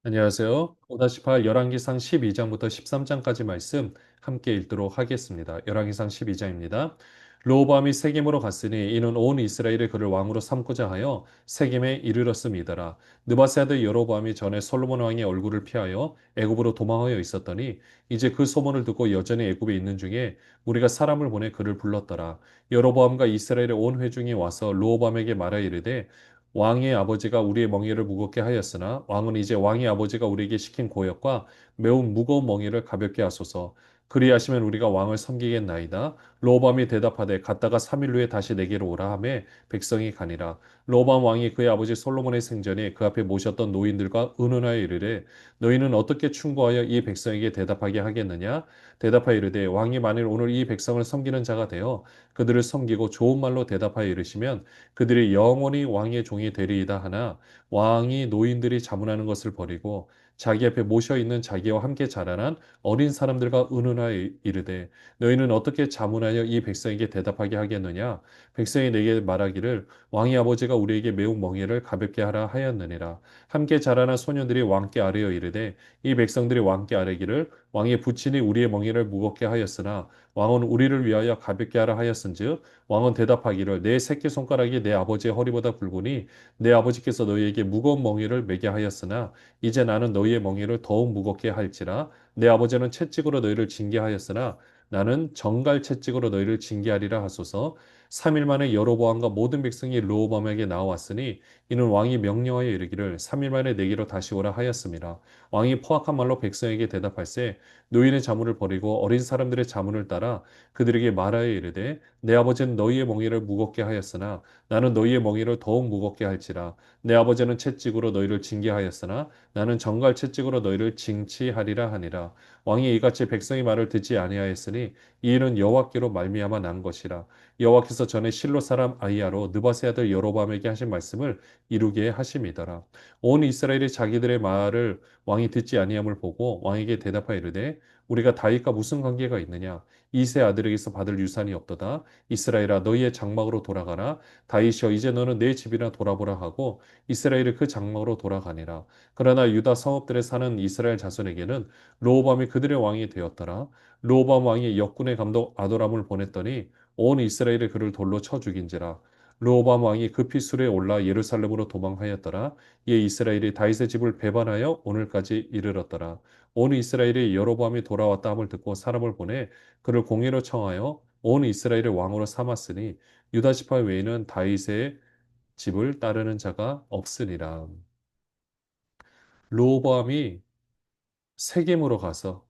안녕하세요. 5-8 열왕기상 12장부터 13장까지 말씀 함께 읽도록 하겠습니다. 열왕기상 12장입니다. 르호보암이 세겜으로 갔으니 이는 온 이스라엘이 그를 왕으로 삼고자 하여 세겜에 이르렀음이더라. 느바세 아들 여로보암이 전에 솔로몬 왕의 얼굴을 피하여 애굽으로 도망하여 있었더니 이제 그 소문을 듣고 여전히 애굽에 있는 중에 우리가 사람을 보내 그를 불렀더라. 여로보암과 이스라엘의 온 회중이 와서 르호보암에게 말하 이르되 왕의 아버지가 우리의 멍에를 무겁게 하였으나 왕은 이제 왕의 아버지가 우리에게 시킨 고역과 매우 무거운 멍에를 가볍게 하소서. 그리하시면 우리가 왕을 섬기겠나이다. 로밤이 대답하되 갔다가 3일 후에 다시 내게로 오라 하매 백성이 가니라. 로밤 왕이 그의 아버지 솔로몬의 생전에 그 앞에 모셨던 노인들과 의논하여 이르되 너희는 어떻게 충고하여 이 백성에게 대답하게 하겠느냐? 대답하여 이르되 왕이 만일 오늘 이 백성을 섬기는 자가 되어 그들을 섬기고 좋은 말로 대답하여 이르시면 그들이 영원히 왕의 종이 되리이다 하나 왕이 노인들이 자문하는 것을 버리고 자기 앞에 모셔 있는 자기와 함께 자라난 어린 사람들과 의논하여 이르되 너희는 어떻게 자문하여 이 백성에게 대답하게 하겠느냐 백성이 내게 말하기를 왕의 아버지가 우리에게 매우 멍에를 가볍게 하라 하였느니라 함께 자라난 소년들이 왕께 아뢰어 이르되 이 백성들이 왕께 아뢰기를 왕의 부친이 우리의 멍에를 무겁게 하였으나 왕은 우리를 위하여 가볍게 하라 하였은즉 왕은 대답하기를 내 새끼손가락이 내 아버지의 허리보다 굵으니 내 아버지께서 너희에게 무거운 멍에를 매게 하였으나 이제 나는 너희의 멍에를 더욱 무겁게 할지라 내 아버지는 채찍으로 너희를 징계하였으나 나는 정갈 채찍으로 너희를 징계하리라 하소서. 3일 만에 여로보암과 모든 백성이 르호보암에게 나왔으니 이는 왕이 명령하여 이르기를 3일 만에 내게로 다시 오라 하였습니다. 왕이 포악한 말로 백성에게 대답할세 노인의 자문을 버리고 어린 사람들의 자문을 따라 그들에게 말하여 이르되 내 아버지는 너희의 멍에를 무겁게 하였으나 나는 너희의 멍에를 더욱 무겁게 할지라. 내 아버지는 채찍으로 너희를 징계하였으나 나는 정갈 채찍으로 너희를 징치하리라 하니라. 왕이 이같이 백성의 말을 듣지 아니하였으니 이 일은 여호와께로 말미암아 난 것이라. 여호와께서 전에 실로 사람 아히야로 느바세 아들 여로보암에게 하신 말씀을 이루게 하심이더라. 온 이스라엘이 자기들의 말을 왕이 듣지 아니함을 보고 왕에게 대답하여 이르되 우리가 다윗과 무슨 관계가 있느냐? 이세 아들에게서 받을 유산이 없도다. 이스라엘아 너희의 장막으로 돌아가라. 다윗이여 이제 너는 내 집이나 돌아보라 하고 이스라엘이 그 장막으로 돌아가니라. 그러나 유다 성읍들에 사는 이스라엘 자손에게는 르호보암이 그들의 왕이 되었더라. 르호보암 왕이 역군의 감독 아도람을 보냈더니 온 이스라엘이 그를 돌로 쳐 죽인지라. 르호보암 왕이 급히 수레에 올라 예루살렘으로 도망하였더라. 이에 이스라엘이 다윗의 집을 배반하여 오늘까지 이르렀더라. 온 이스라엘이 여로보암이 돌아왔다 함을 듣고 사람을 보내 그를 공의로 청하여 온 이스라엘의 왕으로 삼았으니 유다 지파 외에는 다윗의 집을 따르는 자가 없으니라. 르호보암이 세겜으로 가서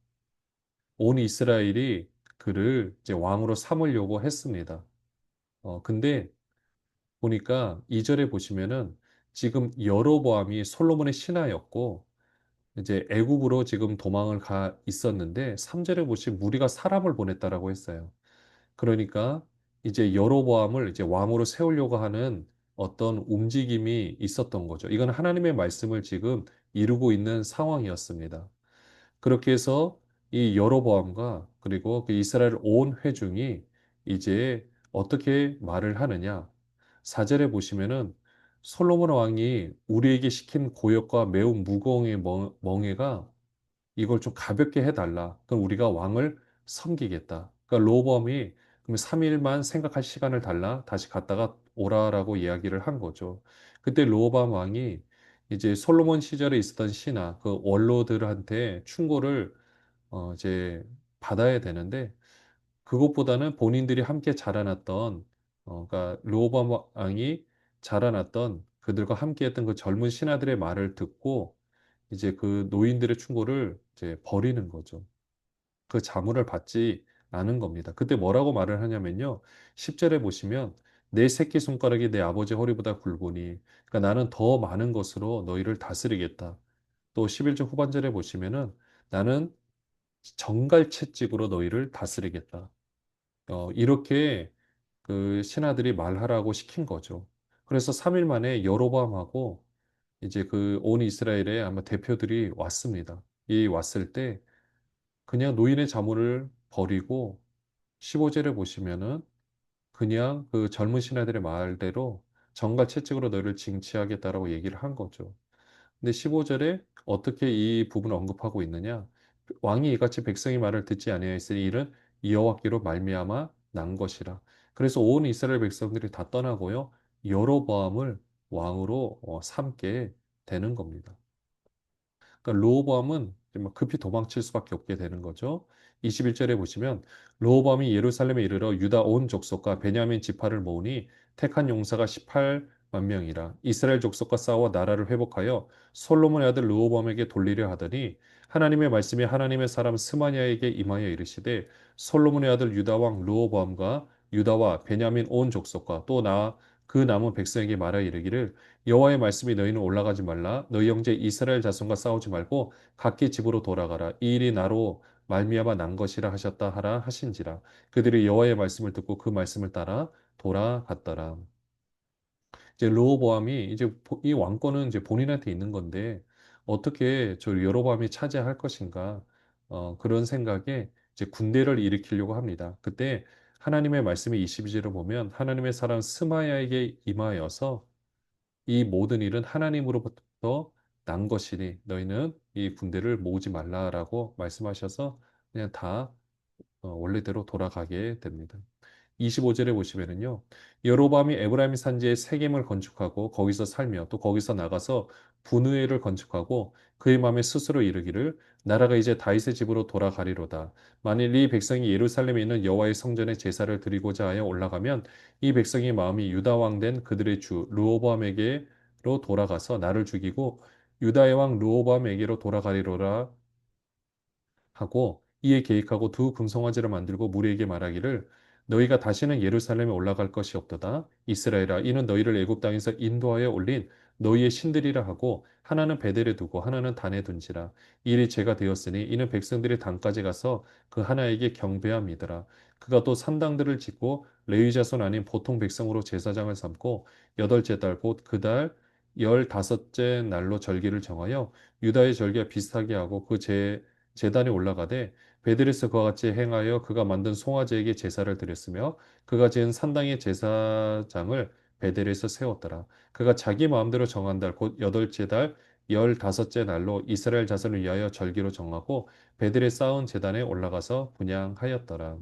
온 이스라엘이 그를 이제 왕으로 삼으려고 했습니다. 근데 보니까 2절에 보시면은 지금 여로보암이 솔로몬의 신하였고 이제 애굽으로 지금 도망을 가 있었는데 3절에 보시면 무리가 사람을 보냈다라고 했어요. 그러니까 이제 여로보암을 이제 왕으로 세우려고 하는 어떤 움직임이 있었던 거죠. 이건 하나님의 말씀을 지금 이루고 있는 상황이었습니다. 그렇게 해서 이 여로보암과 그리고 그 이스라엘 온 회중이 이제 어떻게 말을 하느냐. 4절에 보시면은 솔로몬 왕이 우리에게 시킨 고역과 매우 무거운 멍에가 이걸 좀 가볍게 해달라. 그럼 우리가 왕을 섬기겠다. 그러니까 로범이 그럼 3일만 생각할 시간을 달라. 다시 갔다가 오라라고 이야기를 한 거죠. 그때 로밤 왕이 이제 솔로몬 시절에 있었던 신하, 그 원로들한테 충고를 이제 받아야 되는데 그것보다는 본인들이 함께 자라났던 그러니까 르호보암 왕이 자라났던 그들과 함께했던 그 젊은 신하들의 말을 듣고 이제 그 노인들의 충고를 이제 버리는 거죠. 그 자문을 받지 않은 겁니다. 그때 뭐라고 말을 하냐면요. 10절에 보시면 내 새끼손가락이 내 아버지 허리보다 굵으니 그러니까 나는 더 많은 것으로 너희를 다스리겠다. 또 11절 후반절에 보시면은 나는 정갈 채찍으로 너희를 다스리겠다. 이렇게 그 신하들이 말하라고 시킨 거죠. 그래서 3일 만에 여로보암하고 이제 그 온 이스라엘의 아마 대표들이 왔습니다. 이 왔을 때 그냥 노인의 자문을 버리고 15절에 보시면은 그냥 그 젊은 신하들의 말대로 정갈 채찍으로 너희를 징치하겠다라고 얘기를 한 거죠. 근데 15절에 어떻게 이 부분을 언급하고 있느냐? 왕이 이같이 백성의 말을 듣지 아니하였으니 이는 여호와께로 말미암아 난 것이라. 그래서 온 이스라엘 백성들이 다 떠나고요. 여로보암을 왕으로 삼게 되는 겁니다. 그러니까 르호보암은 이제 막 급히 도망칠 수밖에 없게 되는 거죠. 21절에 보시면 르호보암이 예루살렘에 이르러 유다 온 족속과 베냐민 지파를 모으니 택한 용사가 18만 명이라. 이스라엘 족속과 싸워 나라를 회복하여 솔로몬의 아들 르호보암에게 돌리려 하더니 하나님의 말씀이 하나님의 사람 스마냐에게 임하여 이르시되 솔로몬의 아들 유다 왕 르호보암과 유다와 베냐민 온 족속과 또 나 그 남은 백성에게 말하여 이르기를 여호와의 말씀이 너희는 올라가지 말라. 너희 형제 이스라엘 자손과 싸우지 말고 각기 집으로 돌아가라. 이 일이 나로 말미암아 난 것이라 하셨다 하라 하신지라. 그들이 여호와의 말씀을 듣고 그 말씀을 따라 돌아갔더라. 이제 르호보암이 이제 이 왕권은 이제 본인한테 있는 건데 어떻게 저 여로보암이 차지할 것인가 그런 생각에 이제 군대를 일으키려고 합니다. 그때 하나님의 말씀이 22절을 보면 하나님의 사람 스마야에게 임하여서 이 모든 일은 하나님으로부터 난 것이니 너희는 이 군대를 모으지 말라라고 말씀하셔서 그냥 다 원래대로 돌아가게 됩니다. 25절에 보시면은요. 여로보암이 에브라임 산지에 세겜을 건축하고 거기서 살며 또 거기서 나가서 분우엘을 건축하고 그의 마음에 스스로 이르기를 나라가 이제 다윗의 집으로 돌아가리로다. 만일 이 백성이 예루살렘에 있는 여호와의 성전에 제사를 드리고자 하여 올라가면 이 백성의 마음이 유다 왕 된 그들의 주 르호보암에게로 돌아가서 나를 죽이고 유다의 왕 르호보암에게로 돌아가리로라 하고 이에 계획하고 두 금송아지를 만들고 무리에게 말하기를 너희가 다시는 예루살렘에 올라갈 것이 없도다. 이스라엘아 이는 너희를 애굽 땅에서 인도하여 올린 너희의 신들이라 하고 하나는 베델에 두고 하나는 단에 둔지라. 이 일이 죄가 되었으니 이는 백성들이 단까지 가서 그 하나에게 경배함이더라. 그가 또 산당들을 짓고 레위 자손 아닌 보통 백성으로 제사장을 삼고 여덟째 달 곧 그 달 15째 날로 절기를 정하여 유다의 절기와 비슷하게 하고 제단에 올라가되 베들에서 그와 같이 행하여 그가 만든 송아지에게 제사를 드렸으며 그가 지은 산당의 제사장을 베델에서 세웠더라. 그가 자기 마음대로 정한 달 곧 여덟째 달 15째 날로 이스라엘 자손을 위하여 절기로 정하고 베델에 쌓은 제단에 올라가서 분향하였더라.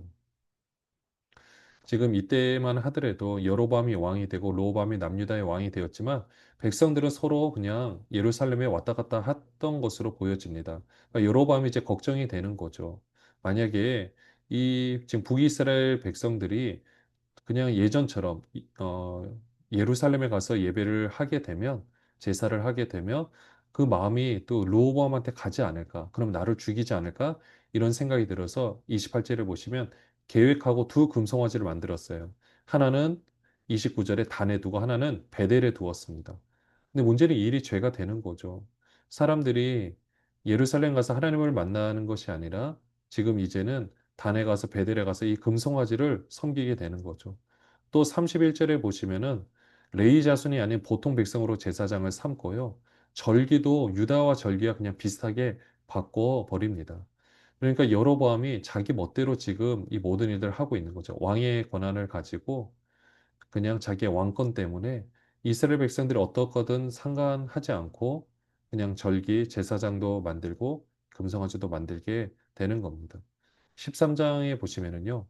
지금 이때만 하더라도 여로보암이 왕이 되고 르호보암이 남유다의 왕이 되었지만 백성들은 서로 그냥 예루살렘에 왔다 갔다 했던 것으로 보여집니다. 그러니까 여로보암이 이제 걱정이 되는 거죠. 만약에 이 지금 북이스라엘 백성들이 그냥 예전처럼 예루살렘에 가서 예배를 하게 되면 제사를 하게 되면 그 마음이 또 르호보암한테 가지 않을까? 그럼 나를 죽이지 않을까? 이런 생각이 들어서 28절을 보시면 계획하고 두 금송아지를 만들었어요. 하나는 29절에 단에 두고 하나는 베델에 두었습니다. 근데 문제는 이 일이 죄가 되는 거죠. 사람들이 예루살렘 가서 하나님을 만나는 것이 아니라 지금 이제는 단에 가서 베델에 가서 이 금송아지를 섬기게 되는 거죠. 또 31절에 보시면은 레위 자손이 아닌 보통 백성으로 제사장을 삼고요. 절기도 유다와 절기가 그냥 비슷하게 바꿔 버립니다. 그러니까 여로보암이 자기 멋대로 지금 이 모든 일들을 하고 있는 거죠. 왕의 권한을 가지고 그냥 자기의 왕권 때문에 이스라엘 백성들이 어떻거든 상관하지 않고 그냥 절기 제사장도 만들고 금송아지도 만들게 되는 겁니다. 13장에 보시면은요.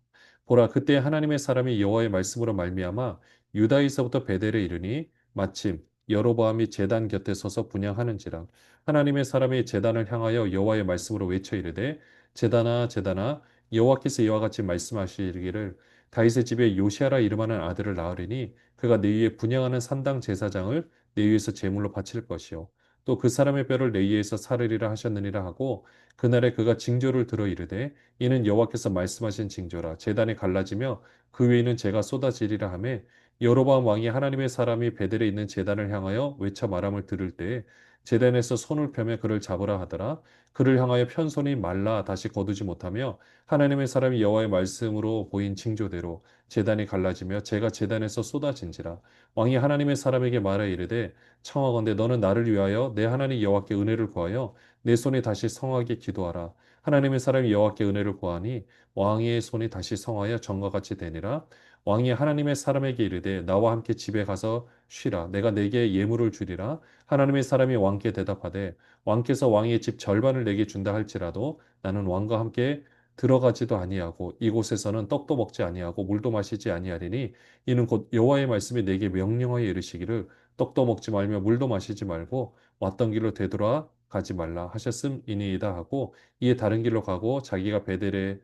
보라 그때 하나님의 사람이 여호와의 말씀으로 말미암아 유다에서부터 베델에 이르니 마침 여로보암이 제단 곁에 서서 분향하는지라 하나님의 사람이 제단을 향하여 여호와의 말씀으로 외쳐 이르되 제단아 제단아 여호와께서 이와 같이 말씀하시기를 다윗의 집에 요시아라 이름하는 아들을 낳으리니 그가 내 위에 분향하는 산당 제사장을 내 위에서 제물로 바칠 것이요 또 그 사람의 뼈를 내 위에서 사르리라 하셨느니라 하고 그날에 그가 징조를 들어 이르되 이는 여호와께서 말씀하신 징조라 제단이 갈라지며 그 위에는 재가 쏟아지리라 하매 여로보암 왕이 하나님의 사람이 베델에 있는 제단을 향하여 외쳐 말함을 들을 때에 제단에서 손을 펴며 그를 잡으라 하더라 그를 향하여 편손이 말라 다시 거두지 못하며 하나님의 사람이 여호와의 말씀으로 보인 징조대로 제단이 갈라지며 재가 제단에서 쏟아진지라 왕이 하나님의 사람에게 말하 이르되 청하건대 너는 나를 위하여 내 하나님 여호와께 은혜를 구하여 내 손이 다시 성하게 기도하라 하나님의 사람이 여호와께 은혜를 구하니 왕의 손이 다시 성하여 전과 같이 되니라. 왕이 하나님의 사람에게 이르되 나와 함께 집에 가서 쉬라. 내가 내게 예물을 주리라. 하나님의 사람이 왕께 대답하되 왕께서 왕의 집 절반을 내게 준다 할지라도 나는 왕과 함께 들어가지도 아니하고 이곳에서는 떡도 먹지 아니하고 물도 마시지 아니하리니 이는 곧 여호와의 말씀이 내게 명령하여 이르시기를 떡도 먹지 말며 물도 마시지 말고 왔던 길로 되돌아 가지 말라 하셨음이니이다 하고 이에 다른 길로 가고 자기가 베델에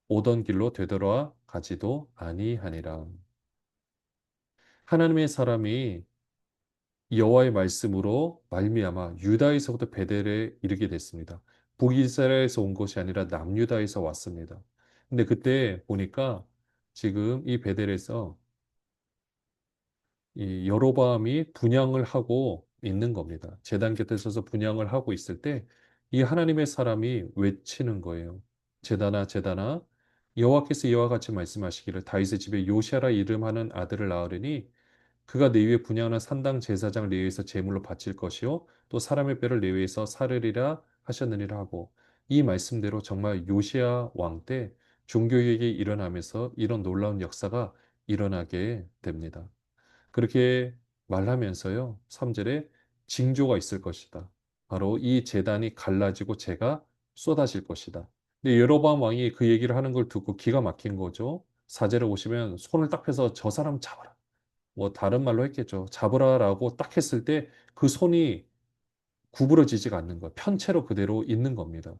오던 길로 되돌아 가지도 아니하니라. 하나님의 사람이 여호와의 말씀으로 말미암아 유다에서부터 베델에 이르게 됐습니다. 북이스라엘에서 온 것이 아니라 남유다에서 왔습니다. 근데 그때 보니까 지금 이 베델에서 이 여로보암이 분향을 하고 있는 겁니다. 제단 곁에 서서 분향을 하고 있을 때 이 하나님의 사람이 외치는 거예요. 제단아 제단아 여호와께서 이와 같이 말씀하시기를 다윗의 집에 요시아라 이름하는 아들을 낳으리니 그가 내 위에 분향하는 산당 제사장 레위에서 제물로 바칠 것이요 또 사람의 뼈를 레위에서 사르리라 하셨느니라 하고 이 말씀대로 정말 요시아 왕 때 종교개혁이 일어나면서 이런 놀라운 역사가 일어나게 됩니다. 그렇게 말하면서요. 3절에 징조가 있을 것이다. 바로 이 제단이 갈라지고 재가 쏟아질 것이다. 근데 여로보암 왕이 그 얘기를 하는 걸 듣고 기가 막힌 거죠. 4절에 보시면 손을 딱 펴서 저 사람 잡아라. 뭐 다른 말로 했겠죠. 잡으라라고 딱 했을 때 그 손이 구부러지지가 않는 거예요. 편채로 그대로 있는 겁니다.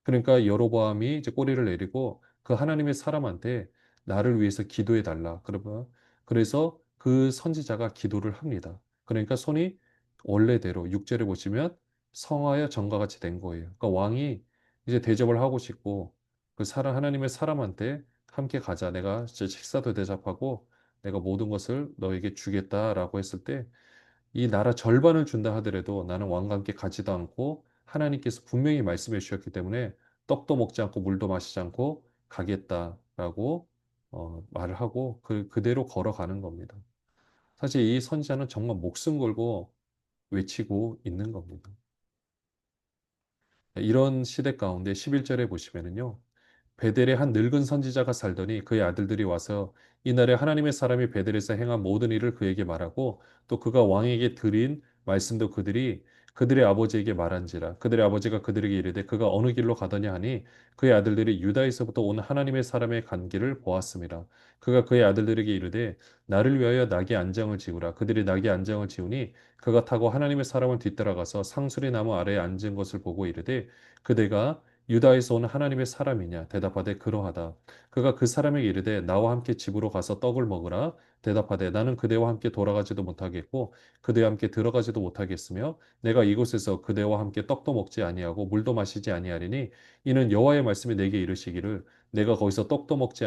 그러니까 여로보암이 이제 꼬리를 내리고 그 하나님의 사람한테 나를 위해서 기도해 달라. 그러면 그래서 그 선지자가 기도를 합니다. 그러니까 손이 원래대로 6절에 보시면 성하여 전과 같이 된 거예요. 그러니까 왕이 이제 대접을 하고 싶고 그 사람 하나님의 사람한테 함께 가자. 내가 진짜 식사도 대접하고 내가 모든 것을 너에게 주겠다라고 했을 때 이 나라 절반을 준다 하더라도 나는 왕과 함께 가지도 않고 하나님께서 분명히 말씀해 주셨기 때문에 떡도 먹지 않고 물도 마시지 않고 가겠다라고 말을 하고 그대로 걸어가는 겁니다. 사실 이 선지자는 정말 목숨 걸고 외치고 있는 겁니다. 이런 시대 가운데 11절에 보시면은요. 베델에 한 늙은 선지자가 살더니 그의 아들들이 와서 이날에 하나님의 사람이 베델에서 행한 모든 일을 그에게 말하고 또 그가 왕에게 드린 말씀도 그들이 그들의 아버지에게 말한지라 그들의 아버지가 그들에게 이르되 그가 어느 길로 가더냐 하니 그의 아들들이 유다에서부터 온 하나님의 사람의 간 길을 보았습니다. 그가 그의 아들들에게 이르되 나를 위하여 낙의 안장을 지우라 그들이 낙의 안장을 지우니 그가 타고 하나님의 사람을 뒤따라가서 상수리 나무 아래에 앉은 것을 보고 이르되 그대가 유다에서 온 하나님의 사람이냐 대답하되 그러하다. 그가 그 사람에게 이르되 나와 함께 집으로 가서 떡을 먹으라 대답하되 나는 그대와 함께 돌아가지도 못하겠고 그대와 함께 들어가지도 못하겠으며 내가 이곳에서 그대와 함께 떡도 먹지 아니하고 물도 마시지 아니하리니 이는 여호와의 말씀이 내게 이르시기를 내가 거기서 떡도 먹지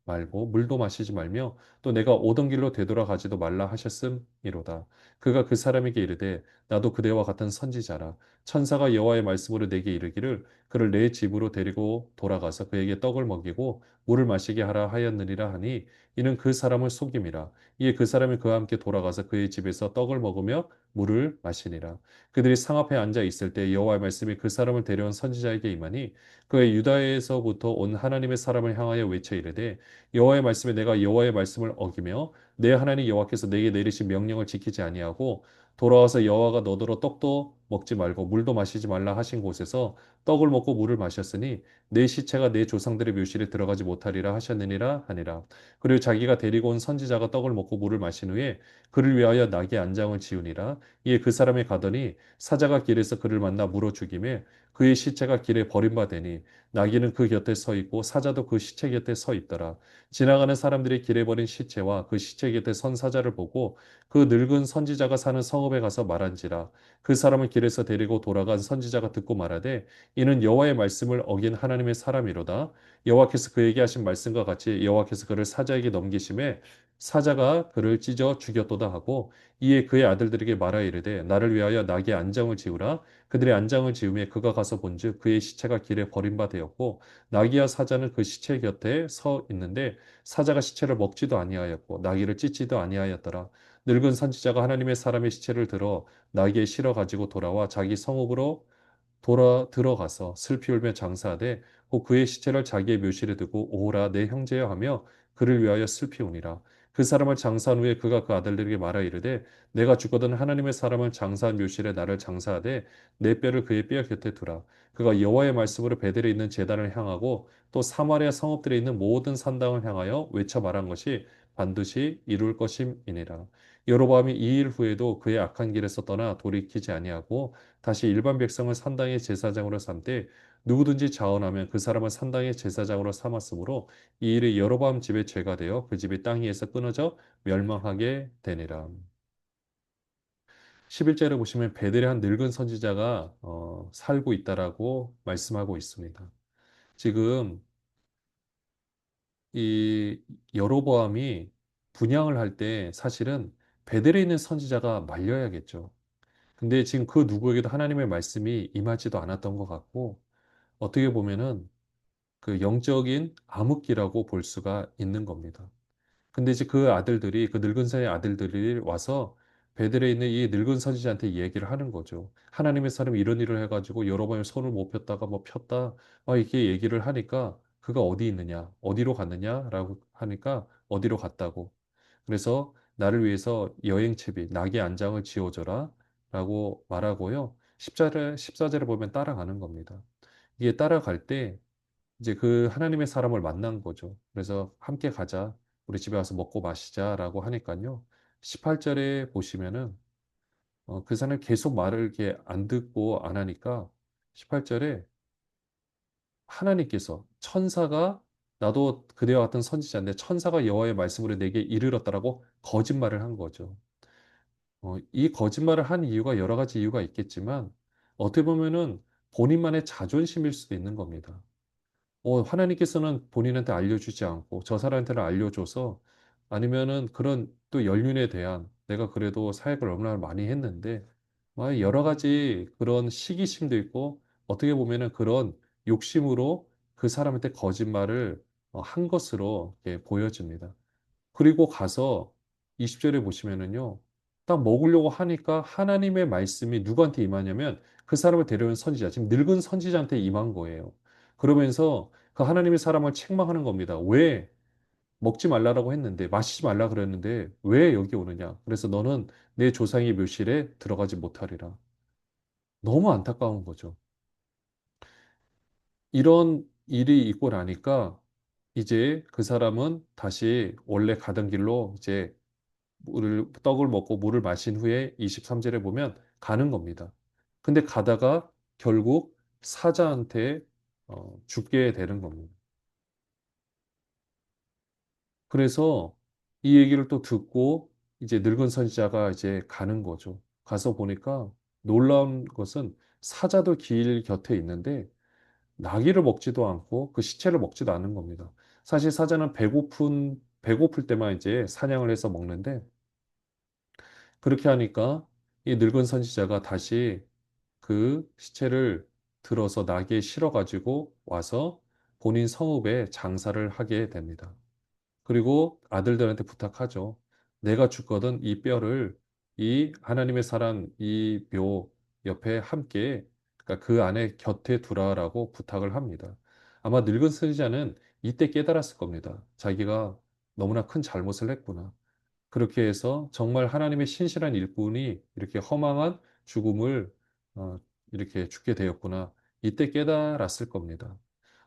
말고 물도 마시지 말며 또 내가 오던 길로 되돌아가지도 말라 하셨음이로다. 그가 그 사람에게 이르되 나도 그대와 같은 선지자라 천사가 여호와의 말씀으로 내게 이르기를 그를 내 집으로 데리고 돌아가서 그에게 떡을 먹이고 물을 마시게 하라 하였느니라 하니 이는 그 사람을 속임이라. 이에 그 사람이 그와 함께 돌아가서 그의 집에서 떡을 먹으며 물을 마시니라. 그들이 상 앞에 앉아 있을 때 여호와의 말씀이 그 사람을 데려온 선지자에게 임하니 그의 유다에서부터 온 하나님의 사람을 향하여 외쳐 이르되 여호와의 말씀에 내가 여호와의 말씀을 어기며 내 하나님 여호와께서 내게 내리신 명령을 지키지 아니하고 돌아와서 여호와가 너더러 떡도 먹지 말고 물도 마시지 말라 하신 곳에서 떡을 먹고 물을 마셨으니 내 시체가 내 조상들의 묘실에 들어가지 못하리라 하셨느니라 하니라. 그리고 자기가 데리고 온 선지자가 떡을 먹고 물을 마신 후에 그를 위하여 낙의 안장을 지우니라. 이에 그 사람이 가더니 사자가 길에서 그를 만나 물어 죽이매 그의 시체가 길에 버림받으니 나귀는 그 곁에 서 있고 사자도 그 시체 곁에 서 있더라. 지나가는 사람들이 길에 버린 시체와 그 시체 곁에 선 사자를 보고 그 늙은 선지자가 사는 성읍에 가서 말한지라. 그 사람을 길에서 데리고 돌아간 선지자가 듣고 말하되 이는 여호와의 말씀을 어긴 하나님의 사람이로다. 여호와께서 그에게 하신 말씀과 같이 여호와께서 그를 사자에게 넘기심에 사자가 그를 찢어 죽였도다 하고 이에 그의 아들들에게 말하여 이르되 나를 위하여 낙의 안장을 지우라. 그들의 안장을 지음에 그가 가서 본즉 그의 시체가 길에 버림받았고 나귀와 사자는 그 시체 곁에 서 있는데 사자가 시체를 먹지도 아니하였고 나귀를 찢지도 아니하였더라. 늙은 선지자가 하나님의 사람의 시체를 들어 나귀에 실어 가지고 돌아와 자기 성읍으로 들어가서 슬피 울며 장사하되 혹 그의 시체를 자기의 묘실에 두고 오호라 내 형제여 하며 그를 위하여 슬피 우니라. 그 사람을 장사한 후에 그가 그 아들들에게 말하 이르되 내가 죽거든 하나님의 사람을 장사한 묘실에 나를 장사하되 내 뼈를 그의 뼈 곁에 두라. 그가 여호와의 말씀으로 베델에 있는 제단을 향하고 또 사마리아 성읍들에 있는 모든 산당을 향하여 외쳐 말한 것이 반드시 이룰 것임이니라. 여로보암이 이 일 후에도 그의 악한 길에서 떠나 돌이키지 아니하고 다시 일반 백성을 산당의 제사장으로 삼되 누구든지 자원하면 그 사람을 산당의 제사장으로 삼았으므로 이 일이 여로보암 집의 죄가 되어 그 집이 땅 위에서 끊어져 멸망하게 되니라. 11절에 보시면 베델에 한 늙은 선지자가 살고 있다라고 말씀하고 있습니다. 지금 이 여로보암이 분향을 할 때 사실은 베델에 있는 선지자가 말려야겠죠. 근데 지금 그 누구에게도 하나님의 말씀이 임하지도 않았던 것 같고 어떻게 보면은 그 영적인 암흑기라고 볼 수가 있는 겁니다. 근데 이제 그 아들들이 그 늙은 사의 아들들이 와서 베델에 있는 이 늙은 선지자한테 얘기를 하는 거죠. 하나님의 사람이 이런 일을 해가지고 여러 번 손을 못 폈다가 뭐 폈다 이렇게 얘기를 하니까 그가 어디 있느냐 어디로 갔느냐라고 하니까 어디로 갔다고. 그래서 나를 위해서 여행채비 낙의 안장을 지어줘라 라고 말하고요. 14절에 보면 따라가는 겁니다. 이게 따라갈 때 이제 그 하나님의 사람을 만난 거죠. 그래서 함께 가자. 우리 집에 와서 먹고 마시자라고 하니까요. 18절에 보시면은 그 사람이 계속 말을 이렇게 안 듣고 안 하니까 18절에 하나님께서 천사가 나도 그대와 같은 선지자인데 천사가 여호와의 말씀으로 내게 이르렀다라고 거짓말을 한 거죠. 이 거짓말을 한 이유가 여러 가지 이유가 있겠지만 어떻게 보면은 본인만의 자존심일 수도 있는 겁니다. 하나님께서는 본인한테 알려주지 않고 저 사람한테는 알려줘서 아니면은 그런 또 연륜에 대한 내가 그래도 사역을 얼마나 많이 했는데 여러 가지 그런 시기심도 있고 어떻게 보면은 그런 욕심으로 그 사람한테 거짓말을 한 것으로 이렇게 보여집니다. 그리고 가서 20절에 보시면은요. 딱 먹으려고 하니까 하나님의 말씀이 누구한테 임하냐면 그 사람을 데려온 선지자, 지금 늙은 선지자한테 임한 거예요. 그러면서 그 하나님의 사람을 책망하는 겁니다. 왜 먹지 말라라고 했는데, 마시지 말라 그랬는데 왜 여기 오느냐? 그래서 너는 내 조상의 묘실에 들어가지 못하리라. 너무 안타까운 거죠. 이런 일이 있고 나니까 이제 그 사람은 다시 원래 가던 길로 이제 떡을 먹고 물을 마신 후에 23절에 보면 가는 겁니다. 근데 가다가 결국 사자한테 죽게 되는 겁니다. 그래서 이 얘기를 또 듣고 이제 늙은 선지자가 이제 가는 거죠. 가서 보니까 놀라운 것은 사자도 길 곁에 있는데 나귀를 먹지도 않고 그 시체를 먹지도 않는 겁니다. 사실 사자는 배고플 때만 이제 사냥을 해서 먹는데 그렇게 하니까 이 늙은 선지자가 다시 그 시체를 들어서 나귀에 실어 가지고 와서 본인 성읍에 장사를 하게 됩니다. 그리고 아들들한테 부탁하죠. 내가 죽거든 이 뼈를 이 하나님의 사람 이 묘 옆에 함께 그러니까 그 안에 곁에 두라라고 부탁을 합니다. 아마 늙은 선지자는 이때 깨달았을 겁니다. 자기가 너무나 큰 잘못을 했구나. 그렇게 해서 정말 하나님의 신실한 일꾼이 이렇게 허망한 죽음을 어, 이렇게 죽게 되었구나. 이때 깨달았을 겁니다.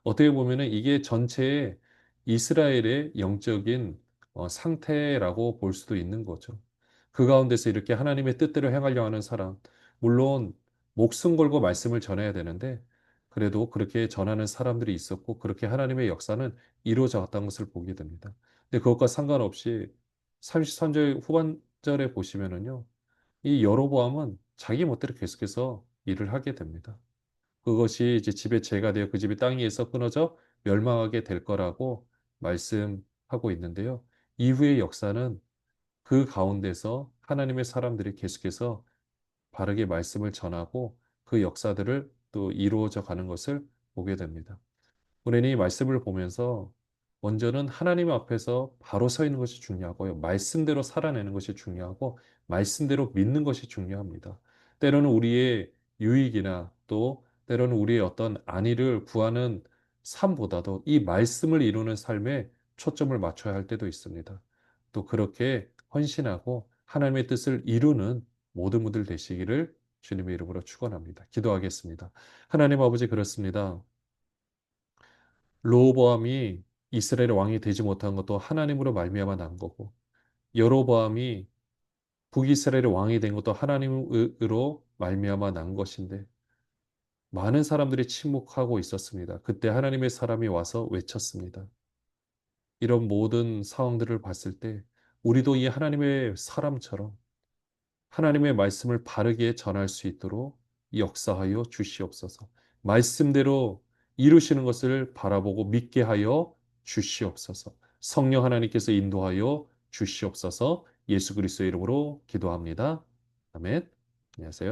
어떻게 보면은 이게 전체의 이스라엘의 영적인 상태라고 볼 수도 있는 거죠. 그 가운데서 이렇게 하나님의 뜻대로 행하려 하는 사람, 물론 목숨 걸고 말씀을 전해야 되는데 그래도 그렇게 전하는 사람들이 있었고 그렇게 하나님의 역사는 이루어져 갔다는 것을 보게 됩니다. 근데 그것과 상관없이 33절 후반절에 보시면은요. 이 여로보암은 자기 멋대로 계속해서 일을 하게 됩니다. 그것이 이제 집의 죄가 되어 그 집이 땅 위에서 끊어져 멸망하게 될 거라고 말씀하고 있는데요. 이후의 역사는 그 가운데서 하나님의 사람들이 계속해서 바르게 말씀을 전하고 그 역사들을 또 이루어져 가는 것을 보게 됩니다. 우리는 이 말씀을 보면서 먼저는 하나님 앞에서 바로 서 있는 것이 중요하고요. 말씀대로 살아내는 것이 중요하고 말씀대로 믿는 것이 중요합니다. 때로는 우리의 유익이나 또 때로는 우리의 어떤 안위를 구하는 삶보다도 이 말씀을 이루는 삶에 초점을 맞춰야 할 때도 있습니다. 또 그렇게 헌신하고 하나님의 뜻을 이루는 모든 분들 되시기를 주님의 이름으로 축원합니다. 기도하겠습니다. 하나님 아버지 그렇습니다. 르호보암이 이스라엘의 왕이 되지 못한 것도 하나님으로 말미암아 난 거고 여로보암이 북이스라엘의 왕이 된 것도 하나님으로 말미암아 난 것인데 많은 사람들이 침묵하고 있었습니다. 그때 하나님의 사람이 와서 외쳤습니다. 이런 모든 상황들을 봤을 때 우리도 이 하나님의 사람처럼 하나님의 말씀을 바르게 전할 수 있도록 역사하여 주시옵소서. 말씀대로 이루시는 것을 바라보고 믿게 하여 주시옵소서. 성령 하나님께서 인도하여 주시옵소서. 예수 그리스도의 이름으로 기도합니다. 아멘. 안녕하세요.